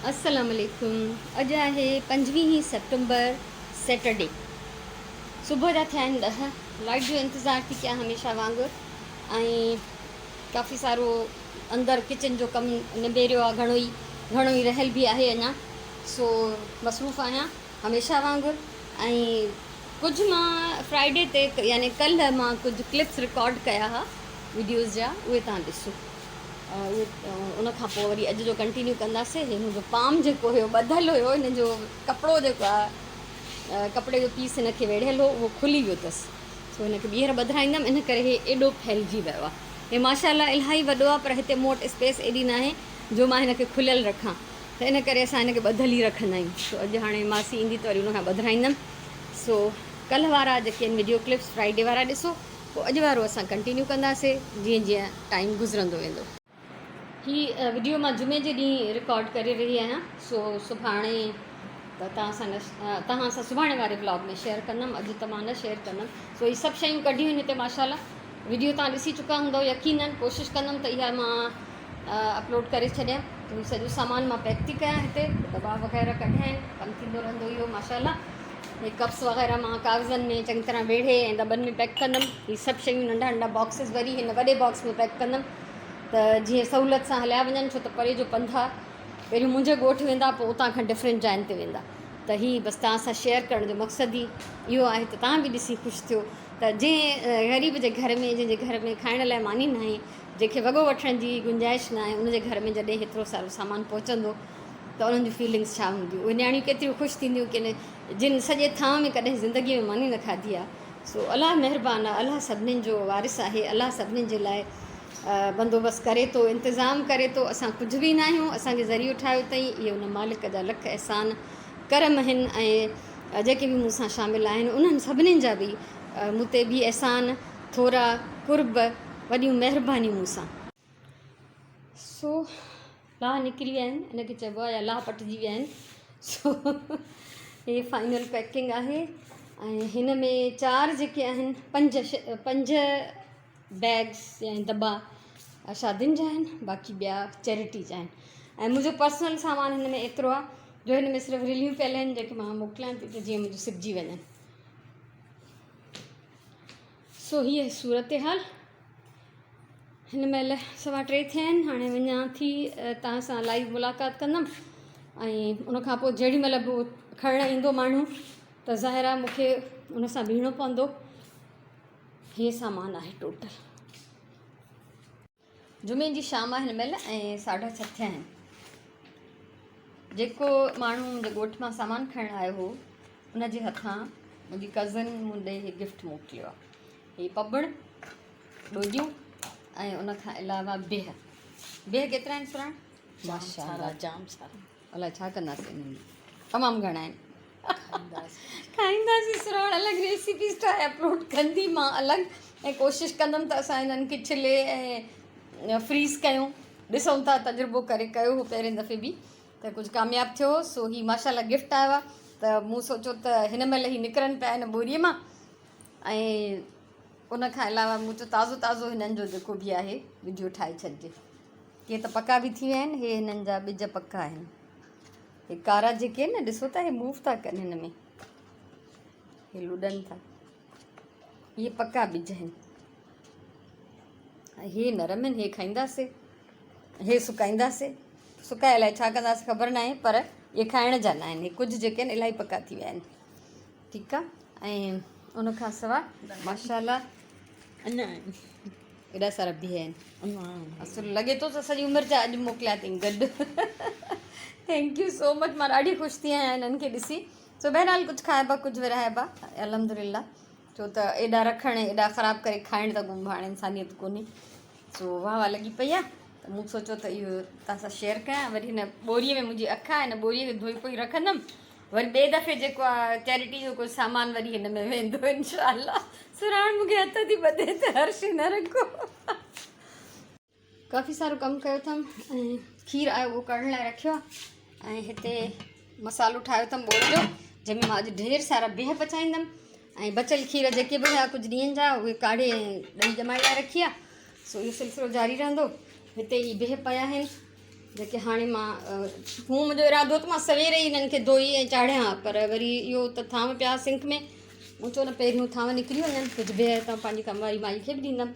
अस्सलाम वालेकुम। अॼु आहे 25 सेप्टेम्बर सैटरडे। सुबुह जा थिया आहिनि 10। लाइट जो इंतज़ारु थी कयां हमेशह वांगुरु, ऐं काफ़ी सारो अंदरि किचन जो कमु निबेरियो आहे, घणो ई रहियल बि आहे अञा। सो मसरूफ़ आहियां हमेशह वांगुरु। ऐं कुझु मां फ्राइडे ते यानी कल्ह मां कुझु क्लिप्स रिकॉर्ड कया हुआ वीडियोज़ जा, उहे तव्हां ॾिसो। उहे उन खां पोइ वरी अॼु जो कंटिन्यू कंदासीं। हे मुंहिंजो पाम जेको हुयो ॿधलु हुयो, हिन जो कपिड़ो जेको आहे कपिड़े जो पीस हिनखे वेढ़ियल हो, उहो खुली वियो अथसि। सो हिनखे ॿीहर ॿधाईंदमि, इन करे हे एॾो फैलिजी वियो आहे। हे माशाल्लाह इलाही वॾो आहे, पर हिते मूं वटि स्पेस एॾी न आहे जो मां हिनखे खुलियल रखां, त इन करे असां हिनखे ॿधल ई रखंदा आहियूं। सो अॼु हाणे मासी ईंदी त वरी उनखां ॿधाईंदमि। सो कल्ह वारा जेके आहिनि वीडियो क्लिप्स फ्राइडे वारा ॾिसो, पोइ अॼु वारो असां कंटिन्यू कंदासीं जीअं जीअं टाइम गुज़रंदो वेंदो। हीअ वीडियो मां जुमे जे ॾींहुं रिकॉर्ड करे रही आहियां। सो सुभाणे त तव्हां सां सुभाणे वारे ब्लॉग में शेयर कंदमि, अॼु त मां न शेयर कंदमि। सो हीअ सभु शयूं कढियूं आहिनि हिते माशाल्लाह। वीडियो तव्हां ॾिसी चुका हूंदव यकीनन। कोशिशि कंदमि त इहा मां अपलोड करे छॾियां। हीउ सॼो सामान मां पैक थी कयां, हिते दॿा वग़ैरह कढिया आहिनि, कमु थींदो रहंदो इहो माशाल्लाह। हे कप्स वग़ैरह मां कागज़नि में चङी तरह वेढ़े ऐं दॿनि में पैक कंदमि। हीअ सभु शयूं नंढा नंढा बॉक्सिस वरी हिन वॾे बॉक्स में पैक कंदमि, त जीअं सहूलियत सां हलिया वञनि। छो त परे जो पंधु आहे, पहिरियों मुंहिंजे ॻोठु वेंदा, पोइ उतां खां डिफरेंट जाइनि ते वेंदा। त हीअ बसि तव्हां सां शेयर करण जो मक़सदु ई इहो आहे त तव्हां बि ॾिसी ख़ुशि थियो। त जंहिं ग़रीब जे घर में, जंहिंजे घर में खाइण लाइ मानी न आहे, जंहिंखे वॻो वठण जी गुंजाइश न आहे, उनजे घर में जॾहिं हेतिरो सारो सामान पहुचंदो त उन्हनि जूं फीलिंग्स छा हूंदियूं। उहे नियाणियूं केतिरियूं ख़ुशि थींदियूं की जिन सॼे थां में कॾहिं ज़िंदगीअ में मानी न खाधी आहे। सो अलाह महिरबानी आहे, अलाह सभिनीनि जो वारिस आहे, अलाह सभिनीनि जे लाइ बंदोबस्तु करे थो, इंतज़ाम करे थो। असां कुझु बि न आहियूं, असांखे ज़रियो ठाहियो अथई। इहे उन मालिक जा लख अहसान करम आहिनि, ऐं जेके बि मूंसां शामिलु आहिनि उन्हनि सभिनीनि जा बि मूं ते बि अहसान, थोरा कुर्ब, वॾियूं महिरबानियूं मूंसां। सो लाह निकिरी विया आहिनि, इनखे चइबो आहे, या लाह पटिजी विया आहिनि। सो हे फाइनल पैकिंग आहे, ऐं हिन में 4 जेके आहिनि, 5 बैग्स या दॿा शादियुनि जा आहिनि, बाक़ी ॿिया चैरिटी जा आहिनि। ऐं मुंहिंजो पर्सनल सामान हिन में एतिरो आहे जो हिन में सिर्फ़ु रिलियूं पियल आहिनि, जेके मां मोकिलियां थी त जीअं मुंहिंजो सिबजी वञनि। सो हीअ सूरत हाल हिन महिल 3:15 थिया आहिनि। हाणे वञा थी तव्हां सां लाइव मुलाक़ात कंदमि, ऐं उनखां पोइ जेॾी महिल बि खणणु ईंदो माण्हू त ज़ाहिर आहे मूंखे उन सां बीहणो पवंदो। हीअ सामान आहे टोटल। जुमे जी शाम आहे हिन महिल ऐं 6:30 थिया आहिनि। जेको माण्हू मुंहिंजे ॻोठ मां सामान खणणु आयो हो, उनजे हथां मुंहिंजी कज़न मूं ॾे हीअ गिफ्ट मोकिलियो आहे। हीअ पबड़, ॾोॾियूं, ऐं उनखां अलावा बिह केतिरा आहिनि सुरण? माशाल्लाह जाम सारा। अलाए छा कंदासीं, इन्हनि तमामु घणा आहिनि। खाईंदासीं सुरण। अलॻि रेसिपीस ठाहे अपलोड कंदी मां अलॻि, ऐं कोशिशि कंदमि त असां हिननि खे छिले ऐं फ्रीज़ कयूं। ॾिसूं था, तजुर्बो करे कयो हो पहिरें दफ़े बि, त कुझु कामयाबु थियो। सो ही माशाल्लाह गिफ्ट आयो आहे, त मूं सोचियो त हिन महिल ई निकिरनि पिया हिन ॿोरीअ मां। ऐं उनखां अलावा मूं चयो ताज़ो हिननि जो जेको बि आहे वीडियो ठाहे छॾिजे। के त पका बि थी विया आहिनि, हे हिननि जा ॿिज पका आहिनि। हे कारा जेके आहिनि न, ॾिसो था, हे मूव था कनि, हिन में हे लुॾनि था। इहे पका ॿिज आहिनि, हे नरम आहिनि। हे खाईंदासीं, हे सुकाईंदासीं। सुकाए अलाए छा कंदासीं ख़बर न आहे, पर इहे खाइण जा न आहिनि। हे कुझु जेके आहिनि इलाही पका थी विया आहिनि। ठीकु आहे। ऐं उनखां सवाइ माशाल्लाह अञा आहिनि एॾा सारा बिह आहिनि। असुलु लॻे थो त सॼी उमिरि जा अॼु मोकिलिया अथई गॾु। Thank you so much. मां ॾाढी ख़ुशि थी आहियां हिननि खे ॾिसी। सो बहरहाल कुझु खाइबा, कुझु विराइबा, अल्हम्दुलिल्लाह। छो त एॾा रखण, एॾा ख़राबु करे खाइण त हाणे इंसानियत कोन्हे। सो वाह लॻी पई आहे, त मूं सोचियो त इहो तव्हां सां शेयर कयां। वरी हिन ॿोरीअ में मुंहिंजी अखि आहे, हिन ॿोरीअ खे धोई पोई रखंदमि। वरी ॿिए दफ़े जेको आहे चैरिटी जो कुझु सामान वरी हिन में वेंदो इंशाअल्लाह। सुराण मूंखे हथ थी ॿधे त हर्ष न रखो। काफ़ी सारो कमु कयो अथमि, ऐं खीरु आयो उहो कढण लाइ रखियो आहे। ऐं हिते मसालो ठाहियो अथमि ॿोर जो, जंहिंमें मां अॼु ढेर सारा बिह पचाईंदमि। ऐं बचियल खीर जेके बि हुआ कुझु ॾींहंनि जा, उहे काढ़े ॾही ॼमाए लाइ रखी आहे। सो इहो सिलसिलो जारी रहंदो। हिते ई बिह पिया आहिनि, जेके हाणे मां हूअं मुंहिंजो इरादो त मां सवेर ई हिननि खे धोई ऐं चाढ़ियां, पर वरी इहो त थांव पिया सिंक में, मूं चयो न पहिरियों थांव निकिरी वञनि, कुझु बिह त पंहिंजी कम वारी माई खे बि ॾींदमि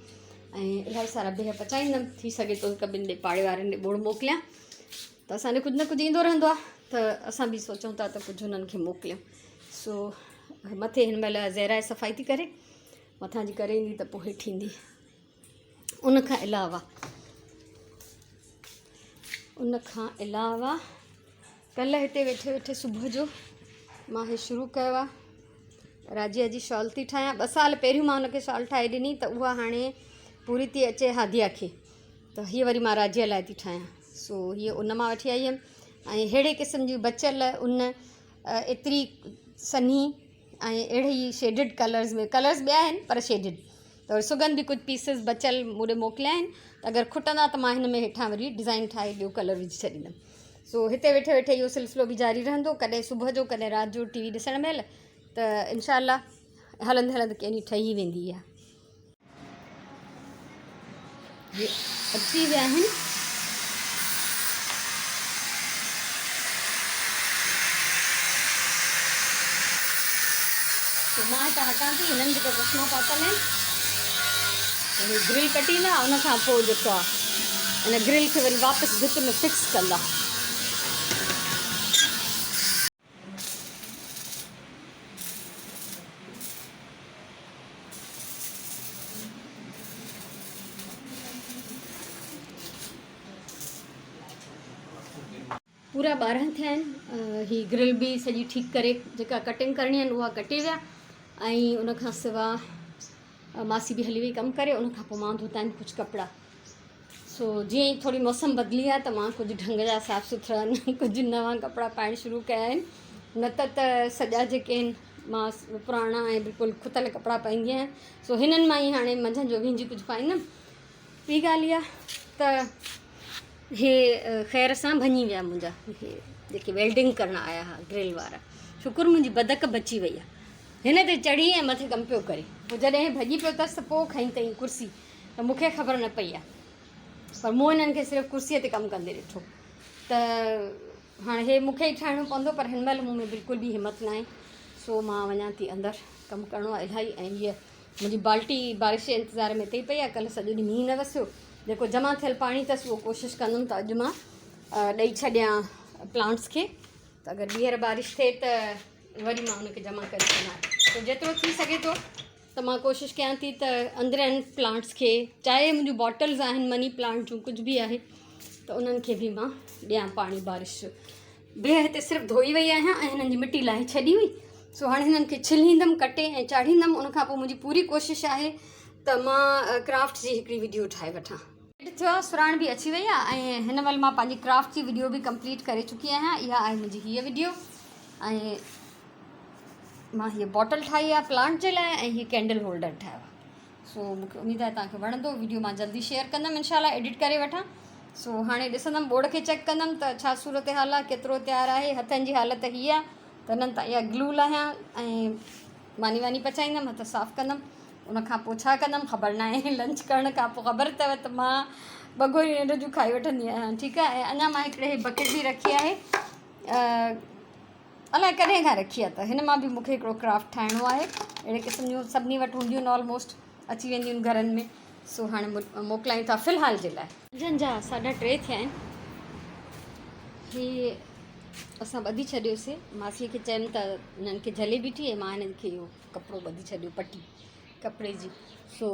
ऐं इलाही सारा बिह पचाईंदमि, थी सघे थो हिकु ॿिनि ॾे पाड़े वारनि ॾे ॿोड़ मोकिलियां, त असांजो कुझु न कुझु ईंदो रहंदो आहे, त असां बि सोचूं था त कुझु हुननि खे मोकिलियूं। सो मथे हिन महिल ज़हरा सफ़ाई थी करे, मथां जी करे ईंदी त पोइ हेठि ईंदी। उनखां अलावा कल्ह हिते वेठे वेठे सुबुह जो मां हे शुरू कयो आहे, राजीअ जी शॉल थी ठाहियां। 2 साल पहिरियों मां हुनखे शॉल ठाहे ॾिनी, त उहा हाणे पूरी थी अचे हादिया खे, त हीअ वरी मां राजीअ लाइ थी ठाहियां। सो हीअ उन मां वठी आई हुयमि, ऐं अहिड़े क़िस्म जी बचियल उन एतिरी सन्ही ऐं अहिड़े ई शेडिड कलर्स में, कलर्स ॿिया आहिनि पर शेडिड, त वरी सुगंध बि कुझु पीसिस बचियल मूं ॾे मोकिलिया आहिनि, त अगरि खुटंदा त मां हिन में हेठां वरी डिज़ाइन ठाहे ॿियो कलर विझी छॾींदमि। सो हिते वेठे वेठे इहो सिलसिलो बि जारी रहंदो, कॾहिं सुबुह जो कॾहिं राति जो टी वी ॾिसण महिल, त इनशाला हलंदे हलंदे कंहिं ॾींहुं ठही वेंदी आहे। ये अची विया आहिनि, तो मां हितां हटां थी, हिननि जेको चश्मा पातल आहिनि ग्रिल कटींदा, उनखां पोइ जेको आहे हिन ग्रिल खे वरी वापसि भित में फिक्स कंदा। पूरा 12 थिया आहिनि, ही ग्रिल बि सॼी ठीकु करे जेका कटिंग करणी आहिनि उहा कटे विया, ऐं उनखां सवाइ मासी बि हली वई कमु करे, उनखां पोइ मां धोता आहिनि कुझु कपिड़ा। सो जीअं ई थोरी मौसम बदिली आहे त मां कुझु ढंग जा साफ़ु सुथरा कुझु नवां कपिड़ा पाइणु शुरू कया आहिनि, न त सॼा जेके आहिनि मां पुराणा ऐं बिल्कुलु खुतल कपिड़ा पाईंदी आहियां। सो हिननि मां ई हाणे मंझंदि जो विझी कुझु पाईंदमि। ॿी ॻाल्हि इहा त हे ख़ैर सां भञी विया मुंहिंजा हे जेके वेल्डिंग करणु आया हुआ ग्रिल वारा, शुकुर मुंहिंजी बदक बची वई आहे, हिन ते चढ़ी ऐं मथे कमु पियो करे, पोइ जॾहिं भॼी पियो अथसि त पोइ खईं अथई कुर्सी, त मूंखे ख़बर न पई आहे, पर मूं हिननि खे सिर्फ़ु कुर्सीअ ते कमु कंदे ॾिठो। त हाणे हे मूंखे ई ठाहिणो पवंदो, पर हिन महिल मूं में बिल्कुलु बि हिमत न आहे। सो मां वञा थी अंदरि, कमु करिणो आहे इलाही, ऐं हीअ मुंहिंजी बाल्टी बारिश जे इंतज़ार में हिते ई पई आहे, कल्ह सॼो ॾींहुं मींहुं न वसियो, जेको जमा थियल पाणी अथसि उहो कोशिशि कंदमि त अॼु मां ॾेई छॾियां प्लांट्स खे, त अगरि ॿीहर बारिश थिए त वरी मां उनखे जमा करे छॾियां। त जेतिरो थी सघे थो त मां कोशिशि कयां थी त अंदरनि प्लांट्स खे, चाहे मुंहिंजूं बॉटल्स आहिनि मनी प्लांट जूं कुझु बि आहे, त उन्हनि खे बि मां ॾियां पाणी बारिश जो। बिह हिते सिर्फ़ु धोई वई आहियां ऐं हिननि जी मिटी लाहे छॾी हुई, सो हाणे हिननि खे छिलींदमि, कटे ऐं चाढ़ींदमि। उनखां पोइ मुंहिंजी पूरी कोशिशि आहे त मां क्राफ्ट जी हिकिड़ी वीडियो ठाहे वठां। थियो आहे, सुराण बि अची वई आहे, ऐं हिन महिल मां पंहिंजी क्राफ्ट जी वीडियो बि कंप्लीट करे चुकी आहियां। इहा आहे मुंहिंजी हीअ वीडियो, ऐं मां हीअ बॉटल ठाही आहे प्लांट जे लाइ, ऐं हीअ कैंडल होल्डर ठाहियो आहे। सो मूंखे उमेदु आहे तव्हांखे वणंदो। वीडियो मां जल्दी शेयर कंदमि इंशाल्लाह, एडिट करे वठां। सो हाणे ॾिसंदमि, बोर्ड खे चेक कंदमि त छा सूरत हाल आहे, केतिरो तयारु आहे। हथनि जी हालत हीअ आहे त हिननि तां इहा ग्लू लाहियां ऐं मानी वानी पचाईंदमि, हथ साफ़ु कंदमि। उनखां पोइ छा कंदमि ख़बर न आहे। लंच करण खां पोइ ख़बर अथव त मां बगोरी निंड जूं खाई वठंदी आहियां, ठीकु आहे। ऐं अञा मां हिकिड़े बकेट बि रखी आहे, अलाए कॾहिं खां रखी आहे, त हिन मां बि मूंखे हिकिड़ो क्राफ्ट ठाहिणो आहे। अहिड़े क़िस्म जूं सभिनी वटि हूंदियूं आहिनि, ऑलमोस्ट अची वेंदियूं आहिनि घरनि में। सो हाणे मोकिलायूं था फ़िलहाल जे लाइ। मंझंदि जा 3:30 थिया आहिनि। हीअ असां ॿधी छॾियोसीं, मासीअ खे चयमि त हिननि खे जलेबी थी, ऐं मां हिननि खे इहो कपिड़ो ॿधी छॾियो, पटी कपिड़े जी। सो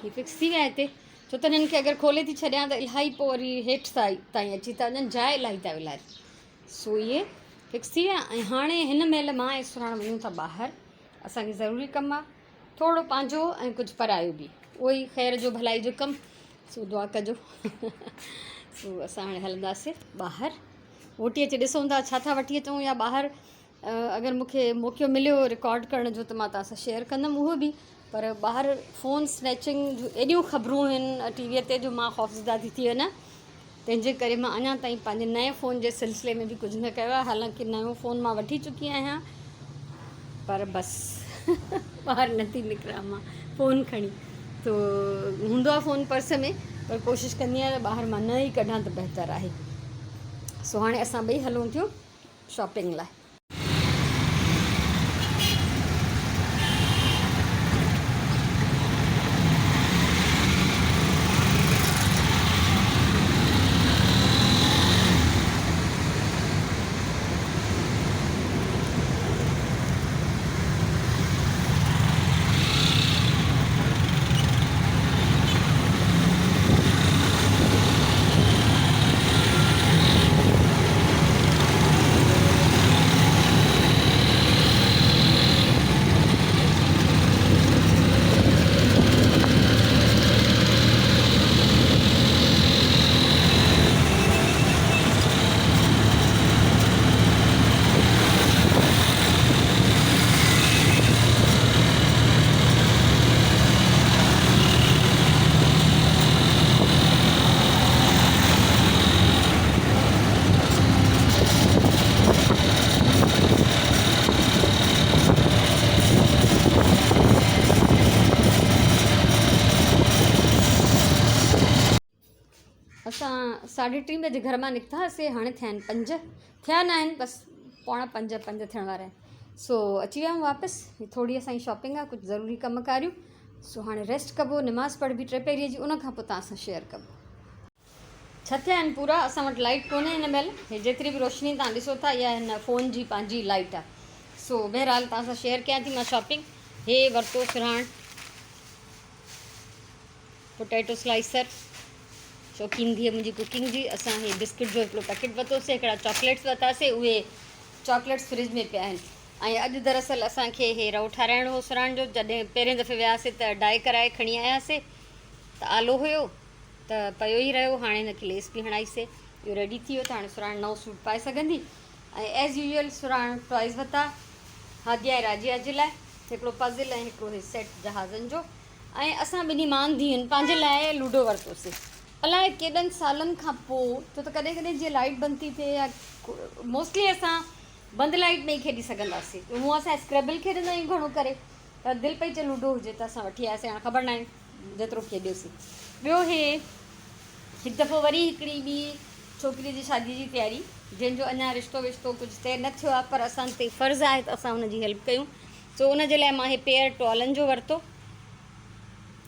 हीअ फिक्स थी विया हिते, छो त हिननि खे अगरि खोले थी छॾियां त इलाही पोइ वरी हेठि ताईं अची था वञनि, जाइ इलाही था विलाइनि। सो इहे फिक्स थी विया। ऐं हाणे हिन महिल मां ऐं सुराण वञूं था ॿाहिरि, असांखे ज़रूरी कमु आहे, थोरो पंहिंजो ऐं कुझु परायो बि, उहो ई ख़ैर जो भलाई जो कमु। सो दुआ कजो। सो असां हाणे हलंदासीं ॿाहिरि, वोटी अची ॾिसूं था छा था वठी अचूं, या ॿाहिरि अगरि मूंखे मौक़ो मिलियो रिकॉर्ड करण जो त मां तव्हां सां शेयर कंदमि उहो बि। पर ॿाहिरि फ़ोन स्नैचिंग जूं एॾियूं ख़बरूं आहिनि टीवीअ ते, जो मां ख़ौफ़ज़दा थी वञा। तंहिंजे करे मां अञा ताईं पंहिंजे नए फ़ोन जे सिलसिले में बि कुझु न कयो आहे। हालांकि नयो फ़ोन मां वठी चुकी आहियां, पर बसि ॿाहिरि नथी निकिरां मां फ़ोन खणी। तो हूंदो आहे फ़ोन पर्स में, पर कोशिशि कंदी आहियां त ॿाहिरि मां न ई कढां त बहितरु आहे। सो हाणे असां ॿई हलूं थियूं शॉपिंग लाइ। असां 3:30 बजे घर मां निकितासीं, हाणे थिया आहिनि 5 थिया न आहिनि, बसि 4:45 थियण वारा आहिनि। सो अची विया आहियूं वापसि। थोरी असांजी शॉपिंग आहे, कुझु ज़रूरी कमु कारियूं। सो हाणे रेस्ट कबो, निमाज़ पढ़बी 3 पहिरीं जी, उन खां पोइ तव्हां सां शेयर कबो। छह थिया आहिनि पूरा। असां वटि लाइट कोन्हे हिन महिल। हे जेतिरी बि रोशनी तव्हां ॾिसो था इहा हिन फ़ोन जी पंहिंजी लाइट आहे। सो बहरहाल तव्हां सां शेयर कयां थी मां शॉपिंग। हे वरितो सिराण पोटैटो स्लाइसर, शौक़ीन धीअ मुंहिंजी कुकिंग जी। असां हे बिस्किट जो हिकिड़ो पैकेट वरितोसीं, हिकिड़ा चॉकलेट्स वरितासीं, उहे चॉकलेट्स फ्रिज में पिया आहिनि। ऐं अॼु दरअसल असांखे हे रओ ठाराइणो हो सिराण जो। जॾहिं पहिरें दफ़े वियासीं त डाई कराए खणी आयासीं, त आलो हुयो त पियो ई रहियो। हाणे हिनखे लेस बि हणाईसीं, इहो रेडी थी वियो, त हाणे सिराण नओं सूट पाए सघंदी। ऐं एज़ यूजुअल सिराण टॉइज़ वरिता हादिया ऐं राजिया जे लाइ, हिकिड़ो पज़ल ऐं हिकिड़ो हे सेट जहाज़नि जो। ऐं असां ॿिन्ही मान धीअनि पंहिंजे लाइ लूडो वरितोसीं। अलाए केॾनि सालनि खां पोइ, छो त कॾहिं कॾहिं जीअं लाइट बंदि थी थिए या मोस्टली असां बंदि लाइट में ई खेॾी सघंदासीं। हूअं असां स्क्रैबल खेॾंदा आहियूं घणो करे, पर दिलि पई चए लूडो हुजे त असां वठी आयासीं। हाणे ख़बर न आहे जेतिरो खेॾियोसीं। ॿियो हे हिकु दफ़ो वरी हिकिड़ी ॿी छोकिरी जी शादी जी तयारी, जंहिंजो अञा रिश्तो विश्तो कुझु तइ न थियो आहे, पर असां ते फ़र्ज़ु आहे त असां हुनजी हेल्प कयूं। सो उनजे लाइ मां हे पेयर टॉलनि जो वरितो।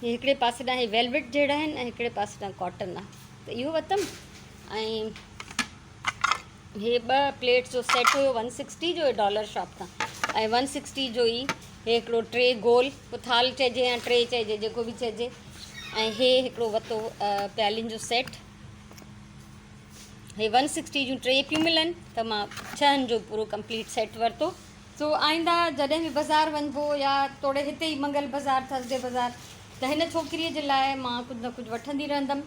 हे हिकिड़े पासे ॾांहुं हे वेलवेट जहिड़ा आहिनि ऐं हिकिड़े पासे ॾांहुं कॉटन आहे, त इहो वरितमि। ऐं हे 2 प्लेट्स जो सेट हुयो 160 जो, डॉलर शॉप तां। ऐं 160 जो ई हे हिकिड़ो ट्रे गोल, थाल चइजे या ट्रे चइजे, जेको बि चइजे। ऐं हे हिकिड़ो वरितो प्यालियुनि जो सेट। हे 160 जूं 3 पियूं मिलनि, त मां 6 जो पूरो कंप्लीट सेट वरितो। सो आईंदा जॾहिं बि बाज़ारि वञिबो या तोड़े हिते ई मंगल बाज़ारि, थर्सडे बाज़ारि, त हिन छोकिरीअ जे लाइ मां कुझु न कुझु वठंदी रहंदमि।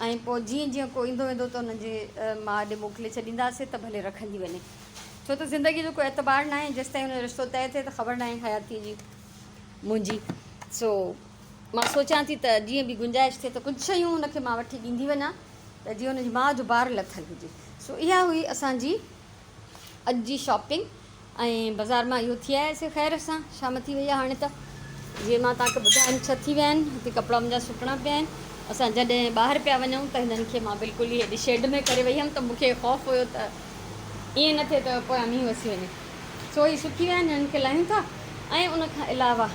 ऐं पोइ जीअं जीअं को ईंदो वेंदो त हुनजे मां ॾे मोकिले छॾींदासीं, त भले रखंदी वञे। छो त ज़िंदगी जो कोई एतबार न आहे, जेसि ताईं हुन रिश्तो तइ थिए त ख़बर न आहे हयाती जी मुंहिंजी। सो मां सोचां थी त जीअं बि गुंजाइश थिए त कुझु शयूं हुनखे मां वठी ॾींदी वञा, त जीअं हुनजी माउ जो ॿार लथल हुजे। सो इहा हुई असांजी अॼु जी शॉपिंग। ऐं बाज़ारि मां इहो थी आयासीं ख़ैर सां। शाम थी वई आहे हाणे त। जीअं मां तव्हांखे ॿुधाइनि 6 थी विया आहिनि। हिते कपिड़ा मुंहिंजा सुकणा पिया आहिनि। असां जॾहिं ॿाहिरि पिया वञूं त हिननि खे मां बिल्कुलु ई हेॾी शेड में करे वई हुअमि, त मूंखे ख़ौफ़ु हुयो त ईअं न थिए त पोइ मींहुं वसी वञे। सो ही सुकी विया आहिनि, हिननि खे लाहियूं था। ऐं उनखां अलावा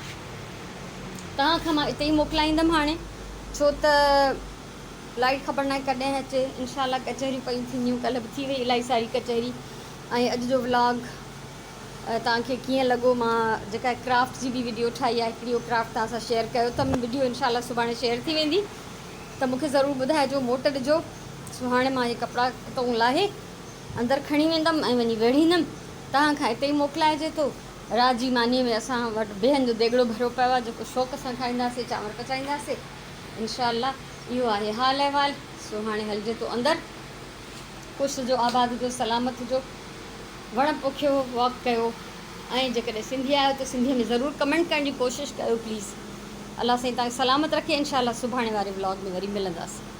तव्हां खां मां हिते ई मोकिलाईंदमि हाणे, छो त लाइट ख़बर न आहे कॾहिं अचे। इनशाला कचहरियूं पयूं थींदियूं, कल्ह बि थी वई इलाही सारी कचहरी। ऐं अॼु जो व्लॉग तव्हांखे कीअं लॻो। मां जेका क्राफ्ट जी बि वीडियो ठाही आहे, हिकिड़ी उहो क्राफ्ट तव्हां सां शेयर कयो त वीडियो इनशाला सुभाणे शेयर थी वेंदी, त मूंखे ज़रूरु ॿुधाइजो, मोट ॾिजो। सो हाणे मां इहे कपिड़ा हितां लाहे अंदरि खणी वेंदमि ऐं वञी वेड़ींदमि। तव्हां खां हिते ई मोकिलाइजे थो। रात जी मानीअ में असां वटि बिहनि जो देगिड़ो भरियो पियो आहे, जेको शौक़ु सां खाईंदासीं, चांवर पचाईंदासीं इनशाला। इहो आहे हाल अहिवाल। सो हाणे हलिजे थो अंदरि। ख़ुशि हुजो, आबाद हुजो, सलामत हुजो, वण पोखियो, वॉक कयो। ऐं जेकॾहिं सिंधी आहियो त सिंधीअ में ज़रूरु कमेंट करण जी कोशिशि कयो प्लीज़। अलाह साईं तव्हांखे सलामत रखे। इनशाला सुभाणे वारे व्लॉग में वरी मिलंदासीं।